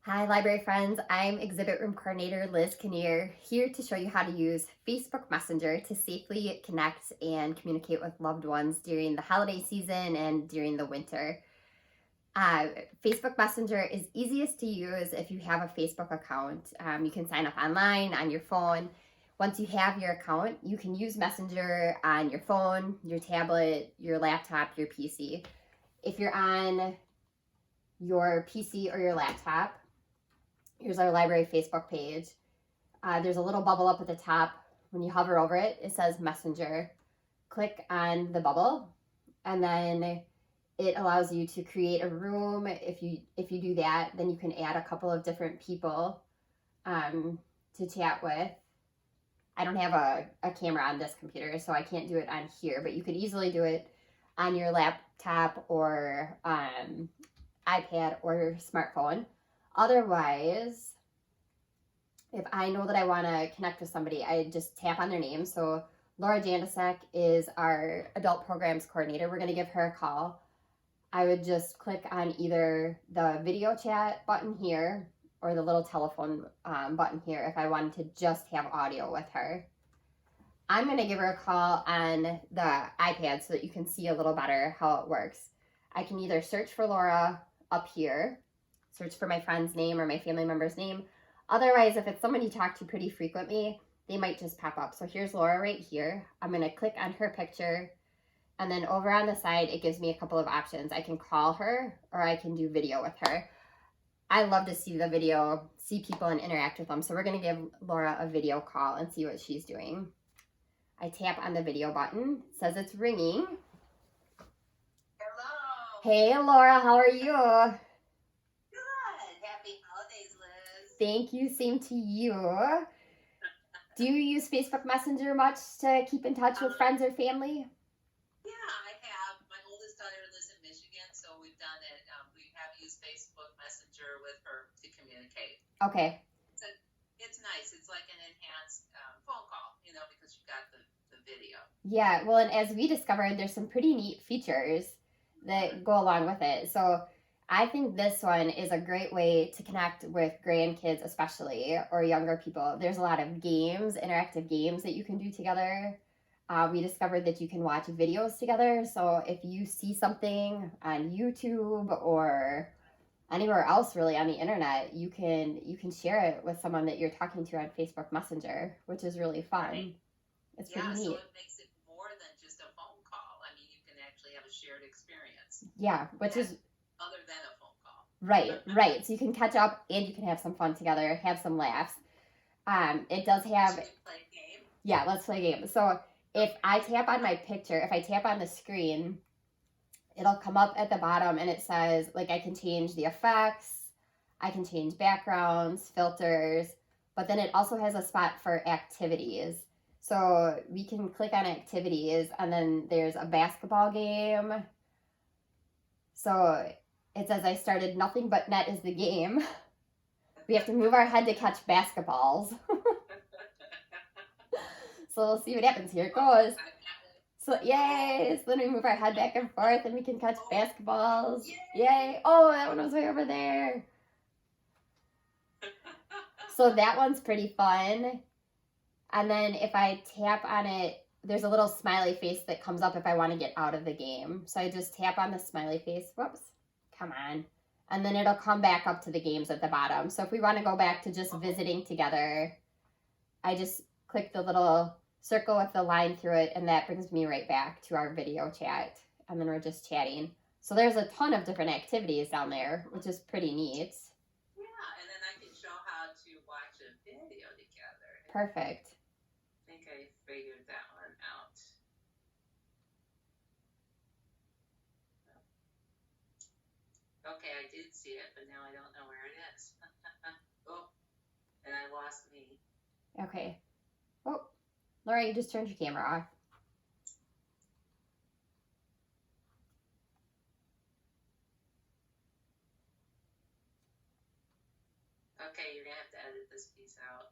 Hi, library friends. I'm Exhibit Room Coordinator Liz Kinnear, here to show you how to use Facebook Messenger to safely connect and communicate with loved ones during the holiday season and during the winter. Uh, Facebook Messenger is easiest to use if you have a Facebook account. You can sign up online on your phone. Once you have your account, you can use Messenger on your phone, your tablet, your laptop, your PC. If you're on your PC or your laptop, here's our library Facebook page. There's a little bubble up at the top. When you hover over it, it says Messenger. Click on the bubble, and then it allows you to create a room. If you do that, then you can add a couple of different people to chat with. I don't have a camera on this computer, so I can't do it on here, but you could easily do it on your laptop or iPad or smartphone. Otherwise, if I know that I want to connect with somebody, I just tap on their name. So Laura Jandasek is our adult programs coordinator. We're going to give her a call. I would just click on either the video chat button here or the little telephone button here if I wanted to just have audio with her. I'm going to give her a call on the iPad so that you can see a little better how it works. I can either search for Laura up here, search for my friend's name or my family member's name. Otherwise, if it's someone you talk to pretty frequently, they might just pop up. So here's Laura right here. I'm going to click on her picture. And then over on the side, it gives me a couple of options. I can call her or I can do video with her. I love to see the video, see people and interact with them. So we're going to give Laura a video call and see what she's doing. I tap on the video button. It says it's ringing. Hello. Hey, Laura, how are you? Good. Happy holidays, Liz. Thank you. Same to you. Do you use Facebook Messenger much to keep in touch with friends or family? Yeah, I have. My oldest daughter lives in Michigan, so we've done it. We have used Facebook Messenger with her to communicate. Okay. It's nice. It's like an enhanced phone call, because you've got the video. Yeah, well, and as we discovered, there's some pretty neat features that go along with it. So I think this one is a great way to connect with grandkids, especially, or younger people. There's a lot of games, interactive games that you can do together. We discovered that you can watch videos together. So if you see something on YouTube or anywhere else really on the internet, you can share it with someone that you're talking to on Facebook Messenger, which is really fun. Right. It's Yeah, pretty so neat. it makes it more than just a phone call. I mean, you can actually have a shared experience. Yeah, which is other than a phone call. right. So you can catch up and you can have some fun together, have some laughs. It does have. Should we play a game? Yeah, let's play a game. So if I tap on my picture, if I tap on the screen, it'll come up at the bottom and it says, like, I can change the effects, I can change backgrounds, filters, but then it also has a spot for activities. So we can click on activities and then there's a basketball game. So it says I started Nothing But Net is the game. We have to move our head to catch basketballs. So we'll see what happens. Here it goes. So yay! So then we move our head back and forth and we can catch basketballs. Yay! Oh, that one was way over there. So that one's pretty fun. And then if I tap on it, there's a little smiley face that comes up if I want to get out of the game. So I just tap on the smiley face. Whoops. Come on. And then it'll come back up to the games at the bottom. So if we want to go back to just visiting together, I just click the little circle with the line through it, and that brings me right back to our video chat. And then we're just chatting. So there's a ton of different activities down there, which is pretty neat. Yeah, and then I can show how to watch a video together. Perfect. I think I figured that one out. Okay, I did see it, but now I don't know where it is. Oh, and I lost me. Okay. Oh, Laura, you just turned your camera off. Okay, you're gonna have to edit this piece out.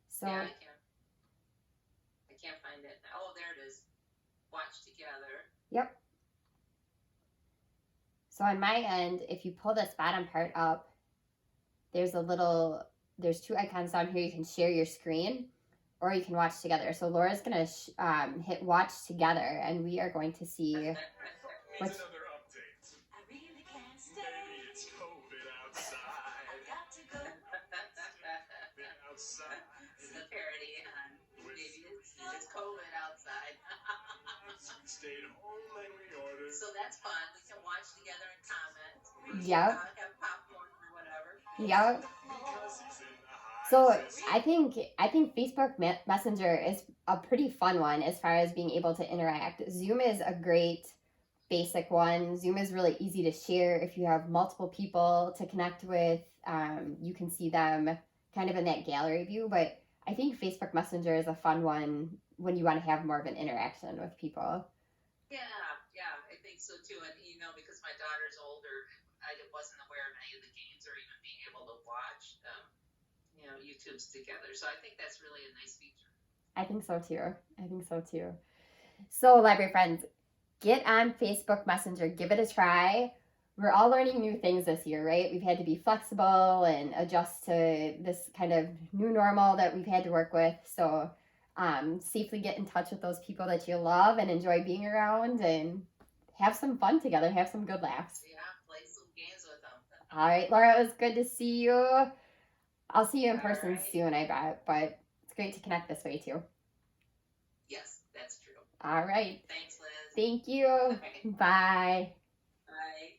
So yeah, I can't find it. Oh, there it is. Watch together. Yep. So on my end, if you pull this bottom part up, there's two icons down here. You can share your screen or you can watch together. So Laura's going to hit watch together, and we are going to see which. Another update. I really can't stay. Baby, it's COVID outside. I got to go. Outside. It's a parody on Baby, it's COVID outside. We stayed home and we ordered. So that's fun. We can watch together and comment. Yep. Have popcorn or whatever. Yep. Because he's in the high So season. I think Facebook Messenger is a pretty fun one as far as being able to interact. Zoom is a great basic one. Zoom is really easy to share if you have multiple people to connect with. You can see them kind of in that gallery view, but I think Facebook Messenger is a fun one when you want to have more of an interaction with people. Yeah, I think so too. And because my daughter's older, I wasn't aware of any of the games or even being able to watch YouTubes together. So I think that's really a nice feature. I think so too. So library friends, get on Facebook Messenger, give it a try. We're all learning new things this year, right? We've had to be flexible and adjust to this kind of new normal that we've had to work with. So safely get in touch with those people that you love and enjoy being around, and have some fun together, have some good laughs. Yeah, play some games with them. All right, Laura, it was good to see you. I'll see you in person right. soon, I bet, but it's great to connect this way too. Yes, that's true. All right. Thanks, Liz. Thank you. Okay. Bye. Bye.